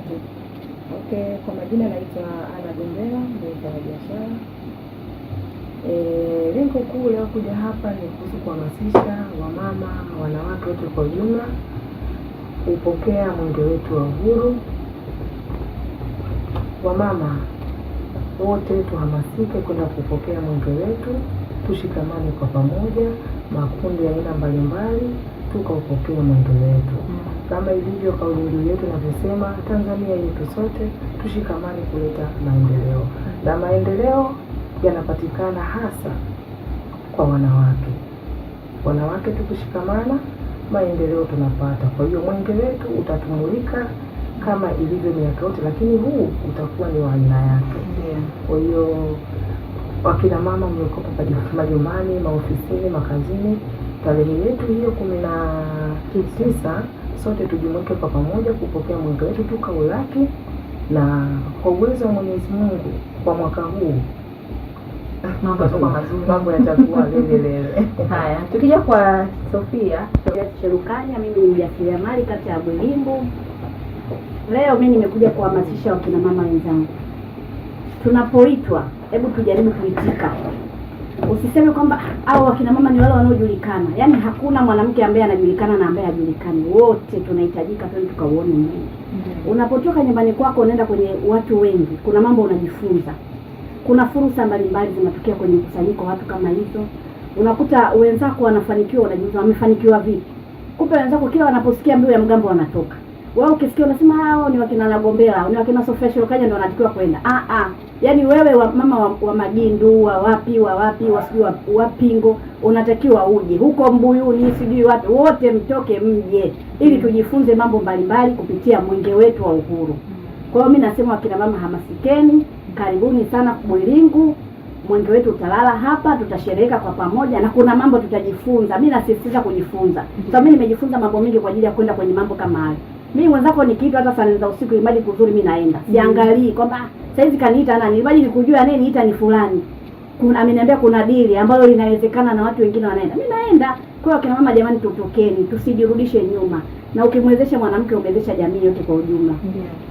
wakati. Okay, kwa majina naitwa Ana Gombera, ni mfanyabiashara. Lengo kuu leo kuja hapa ni kuhusu kuhamasisha wamama, wanawake wote kwa ujumla kupokea mwenge wetu wa uhuru. Wamama wote tuhamasike kwenda kupokea mwenge wetu, tushikamane kwa pamoja, makundi ya aina mbalimbali, tukaupokea mwenge wetu. Kama ilivyo kauli mbiu yetu inavyosema, Tanzania yetu sote, tushikamane kuleta maendeleo. Na maendeleo yanapatikana hasa kwa wanawake. Wanawake tukishikamana, maendeleo tunapata. Kwa hiyo mwenge wetu utatumulika kama ilivyo miaka yote, lakini huu utakuwa ni wa aina yake. Kwa hiyo wakina mama mlioko majumbani, maofisini, makazini, tarehe yetu hiyo 19 sote tujumuike kwa pamoja kupokea mwenge wetu, tukaulaki, na kwa uwezo wa Mwenyezi Mungu kwa mwaka huu mambo yatakuwa lele. Haya, tukija kwa Sofia Cherukanya, mimi ni mjasiriamali kata ya Bwelimbu. Leo mimi nimekuja kuhamasisha wakina mama wenzangu. Tunapoitwa, hebu tujaribu kuitika. Usiseme kwamba hao wakina mama ni wale wanaojulikana. Yaani hakuna mwanamke ambaye anajulikana na ambaye hajulikani. Wote tunahitajika twende tukauone mwenge. Unapotoka nyumbani kwako unaenda kwenye watu wengi, kuna mambo unajifunza. Kuna fursa mbalimbali zinatokea kwenye mkusanyiko watu kama hizo. Unakuta wenzako wanafanikiwa, unajiuliza wamefanikiwa vipi? Kumbe wenzako kila wanaposikia mbiu ya mgambo wanatoka. Wewe ukisikia unasema hao ni wakina na Gombera, ni wakina Sofia Cherukanya ndio wanatakiwa kwenda. Yaani wewe mama wa Magindu, wa wapi, wa Pingo, unatakiwa uje. Huko Mbuyuni, sijui wapi, wote mtoke mje ili tujifunze mambo mbalimbali kupitia mwenge wetu wa uhuru. Kwa hiyo mimi nasema wakina mama hamasikeni, karibuni sana Bwelingu. Mwenge wetu utalala hapa, tutashereheka kwa pamoja na kuna mambo tutajifunza. Mimi nasisitiza kujifunza. Mimi nimejifunza mambo mengi kwa ajili ya kwenda kwenye mambo kama hayo. Mimi mwenzako nikiitwa hata saa za usiku imadi kuzuri mimi naenda. Siangalii kwamba saizi kaniita nani, imadi nikujua anayeniita ni fulani. Ameniambia kuna dili ambalo linawezekana na watu wengine wanaenda. Mimi naenda. Kwa hiyo kina mama jamani, tutokeni, tusijirudishe nyuma. Na ukimwezesha mwanamke umewezesha jamii yote kwa ujumla.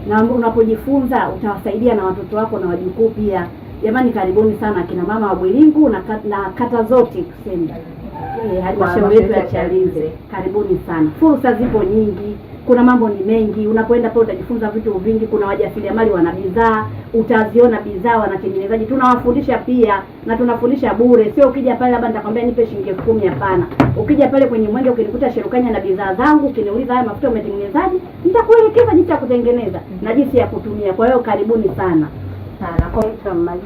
Na unapojifunza utawasaidia na watoto wako na wajukuu pia. Jamani, karibuni sana kina mama wa Bwelingu na kata zote tuseme. Halmashauri yetu ya Chalinze. Karibuni sana. Fursa zipo nyingi. Kuna mambo ni mengi. Unapoenda pale utajifunza vitu vingi. Kuna wajasiriamali wana bidhaa, utaziona bidhaa wanatengenezaji. Tunawafundisha pia na tunafundisha bure. Sio ukija pale labda nitakwambia nipe shilingi 10,000, hapana. Ukija pale kwenye mwenge ukinikuta Cherukanya na bidhaa zangu, ukiniuliza haya mafuta umetengenezaje, nitakuelekeza jinsi ya kutengeneza na jinsi ya kutumia. Kwa hiyo karibuni sana. Kwa Maji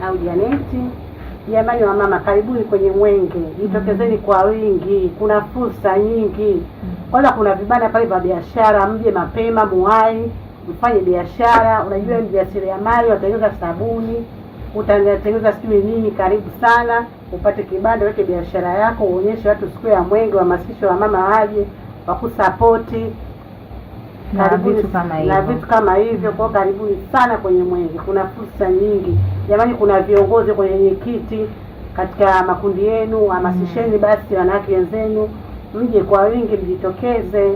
au Janeti. Jamani wa mama, karibuni kwenye mwenge. Jitokezeni kwa wingi. Kuna fursa nyingi. Kwanza kuna vibanda pale vya biashara, mje mapema muwai, mfanye biashara. Unajua mjasiriamali watengeneza sabuni, utatengeneza sijui nini, karibu sana. Upate kibanda weke biashara yako, uonyeshe watu siku ya mwenge, wahamasishe wa mama waje wakusapoti. Na vitu kama hivyo. Kwa karibuni sana kwenye mwenge. Kuna fursa nyingi. Jamani, kuna viongozi kwenye kiti katika makundi yenu, hamasisheni basi wanawake wenzenu mje kwa wingi, mjitokeze.